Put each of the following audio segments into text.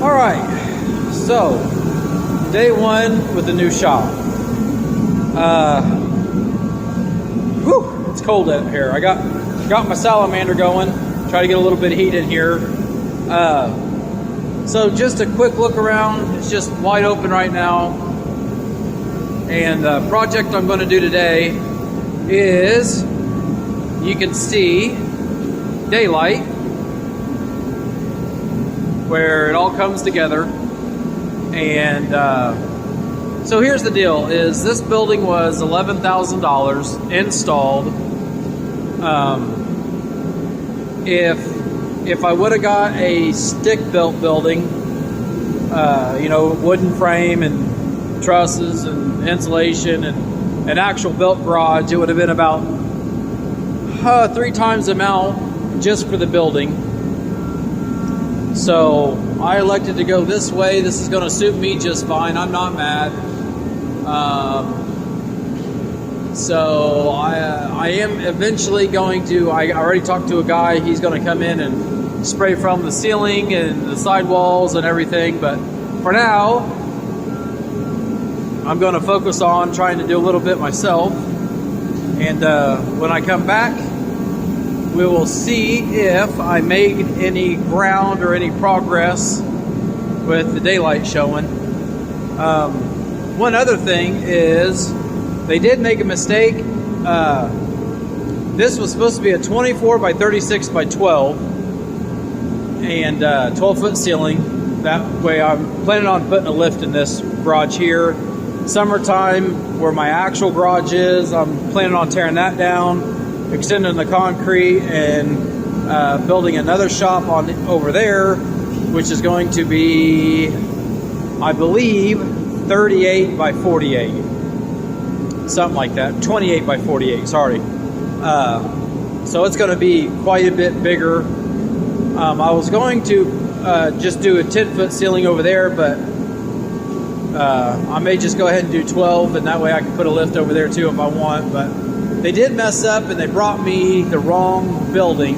Alright, so day one with the new shop. It's cold out here. I got my salamander going, try to get a little bit of heat in here. So just a quick look around. It's just wide open right now. And the project I'm going to do today is, you can see daylight, where it all comes together. And so here's the deal, is this building was $11,000 installed. If I would have got a stick-built building, wooden frame and trusses and insulation and an actual built garage, it would have been about 3 times the amount just for the building. So I elected to go this way. This is going to suit me just fine. I'm not mad. So I am eventually going to, I already talked to a guy. He's going to come in and spray from the ceiling and the sidewalls and everything. But for now, I'm going to focus on trying to do a little bit myself. And when I come back, we will see if I made any ground or any progress with the daylight showing. One other thing is, they did make a mistake. This was supposed to be a 24 by 36 by 12 and 12-foot ceiling. That way I'm planning on putting a lift in this garage here. Summertime, where my actual garage is, I'm planning on tearing that down, extending the concrete, and building another shop on over there, which is going to be, I believe, 38 by 48, something like that. 28 by 48, sorry. So it's going to be quite a bit bigger. I was going to just do a 10-foot ceiling over there, but I may just go ahead and do 12, and that way I can put a lift over there too if I want. But they did mess up and they brought me the wrong building,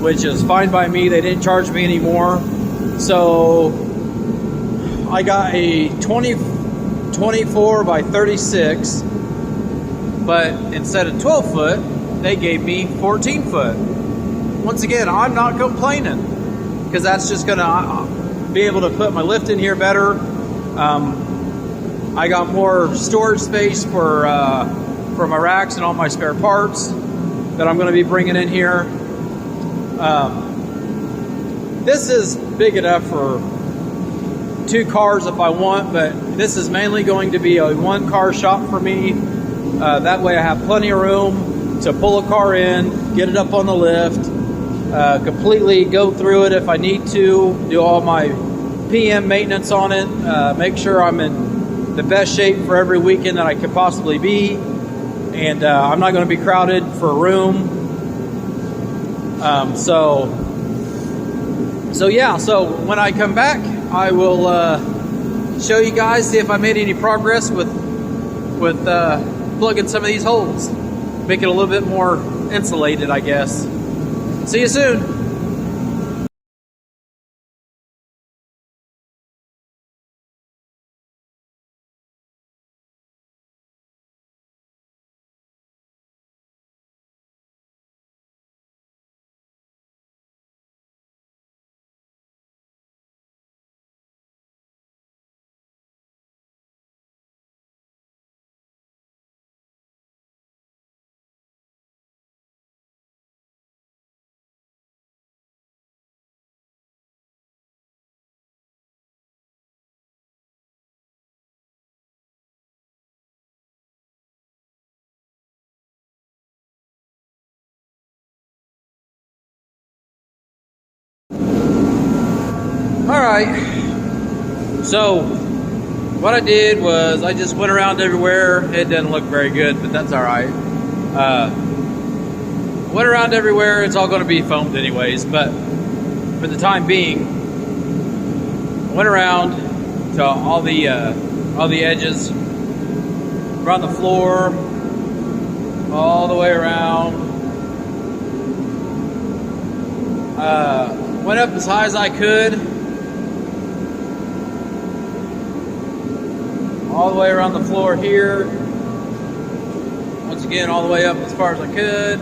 which is fine by me. They didn't charge me anymore. So I got a 24 by 36, but instead of 12 foot, they gave me 14 foot. Once again, I'm not complaining, because that's just gonna be able to put my lift in here better. I got more storage space for my racks and all my spare parts that I'm going to be bringing in here. This is big enough for 2 cars if I want, but this is mainly going to be a 1-car shop for me. That way I have plenty of room to pull a car in, get it up on the lift, completely go through it if I need to, do all my PM maintenance on it, make sure I'm in the best shape for every weekend that I could possibly be. And I'm not going to be crowded for room. So when I come back, I will show you guys, see if I made any progress with plugging some of these holes, make it a little bit more insulated, I guess. See you soon. Alright, so what I did was I just went around everywhere. It didn't look very good, but that's alright. Went around everywhere. It's all going to be foamed anyways, but for the time being, I went around to all the edges, around the floor, all the way around. Went up as high as I could. all the way around the floor here. Once again, all the way up as far as I could.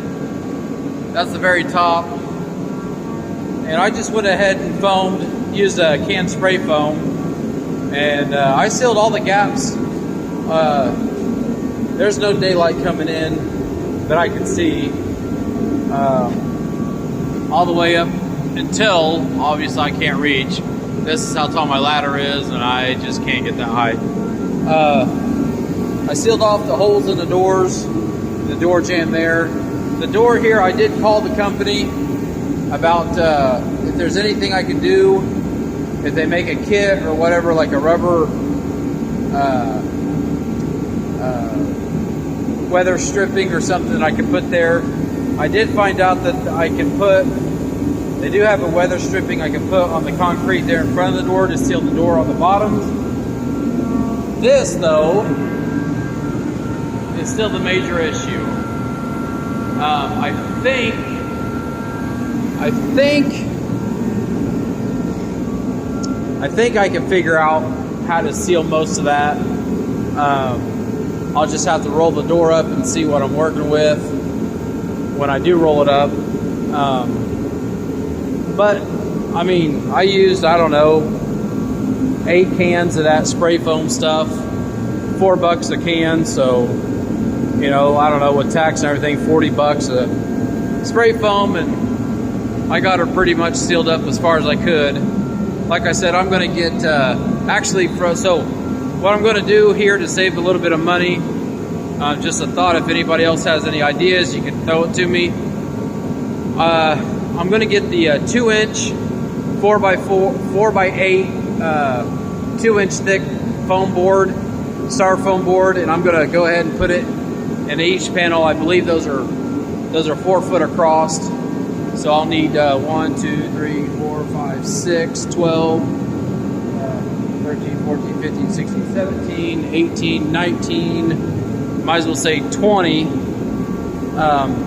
That's the very top. And I just went ahead and foamed, used a canned spray foam, and I sealed all the gaps. There's no daylight coming in that I can see all the way up until, obviously, I can't reach. This is how tall my ladder is, and I just can't get that high. I sealed off the holes in the doors, the door jamb there. The door here, I did call the company about if there's anything I can do, if they make a kit or whatever, like a rubber weather stripping or something that I can put there. I did find out that I can put, they do have a weather stripping I can put on the concrete there in front of the door to seal the door on the bottom. This, though, is still the major issue. I think I can figure out how to seal most of that. I'll just have to roll the door up and see what I'm working with when I do roll it up. But I mean, I used, I don't know, 8 cans of that spray foam stuff, $4 a can. So, you know, I don't know, with tax and everything, $40 a spray foam, and I got her pretty much sealed up as far as I could. Like I said, I'm going to get, so what I'm going to do here to save a little bit of money, just a thought, if anybody else has any ideas, you can throw it to me. I'm going to get the 2-inch 4x8 2-inch thick foam board, styrofoam board, and I'm going to go ahead and put it in each panel. I believe those are 4 foot across. So I'll need 1, 2, 3, 4, 5, 6, 12, 13, 14, 15, 16, 17, 18, 19, might as well say 20.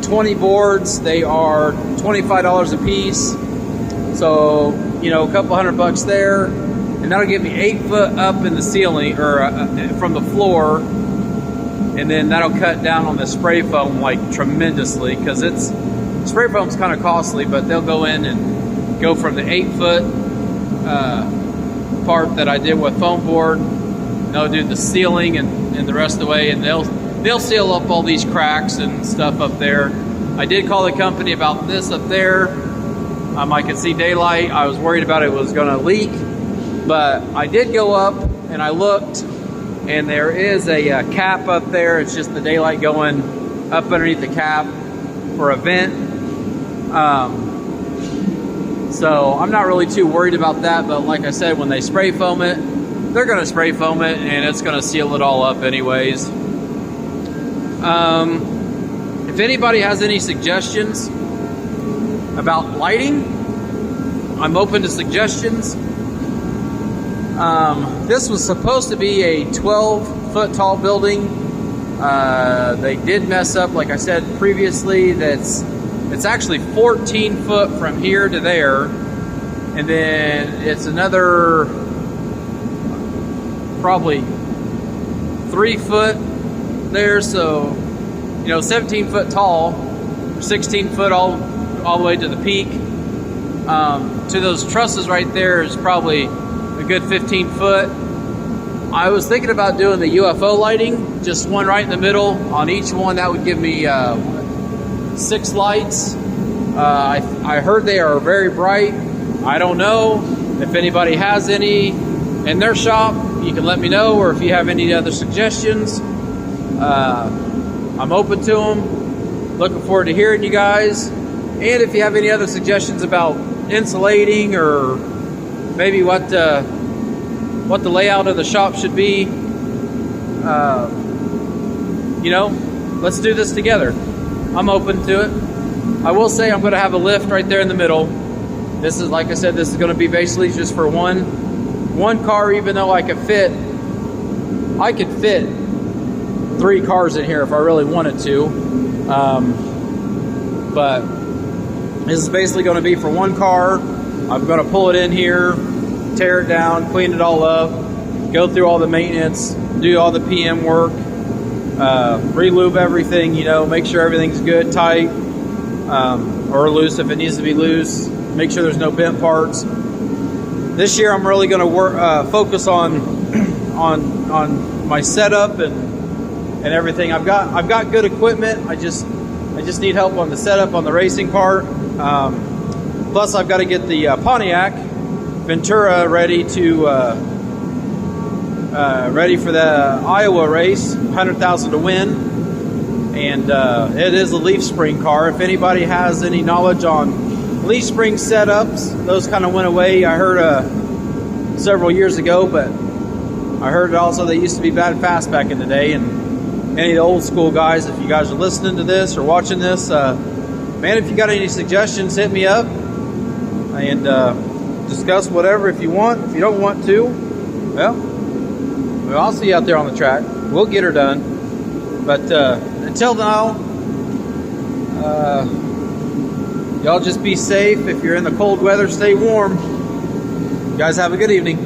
20 boards. They are $25 a piece. So, you know, a couple $100 there. And that'll get me 8 foot up in the ceiling, or from the floor. And then that'll cut down on the spray foam like tremendously, because spray foam's kind of costly, but they'll go in and go from the 8 foot part that I did with foam board. They'll do the ceiling and the rest of the way, and they'll seal up all these cracks and stuff up there. I did call the company about this up there. I could see daylight. I was worried about it was going to leak, but I did go up and I looked, and there is a cap up there. It's just the daylight going up underneath the cap for a vent. So I'm not really too worried about that, but like I said, when they spray foam it, they're going to spray foam it, and it's going to seal it all up anyways. If anybody has any suggestions about lighting, I'm open to suggestions. This was supposed to be a 12 foot tall building. They did mess up, like I said previously. It's actually 14 foot from here to there, and then it's another probably 3 foot there. So, you know, 17 foot tall, 16 foot all the way to the peak. To those trusses right there is probably a good 15 foot. I was thinking about doing the UFO lighting, just one right in the middle on each one. That would give me 6 lights. I heard they are very bright. I don't know if anybody has any in their shop. You can let me know, or if you have any other suggestions. I'm open to them. Looking forward to hearing you guys. And if you have any other suggestions about insulating, or maybe what the layout of the shop should be, you know, let's do this together. I'm open to it. I will say I'm going to have a lift right there in the middle. This is, like I said, this is going to be basically just for one car, even though I could fit 3 cars in here if I really wanted to. But this is basically going to be for one car. I'm going to pull it in here, tear it down, clean it all up, go through all the maintenance, do all the PM work, re-lube everything, you know, make sure everything's good, tight, or loose if it needs to be loose. Make sure there's no bent parts. This year I'm really going to focus on my setup and everything. I've got good equipment. I just need help on the setup on the racing part. Plus I've got to get the Pontiac Ventura ready for the Iowa race, 100,000 to win. And it is a leaf spring car. If anybody has any knowledge on leaf spring setups, those kind of went away. I heard several years ago, but I heard also they used to be bad and fast back in the day. And any of the old school guys, if you guys are listening to this or watching this, man, if you got any suggestions, hit me up and discuss whatever if you want. If you don't want to, well, I'll see you out there on the track. We'll get her done. But until now, y'all just be safe. If you're in the cold weather, stay warm. You guys have a good evening.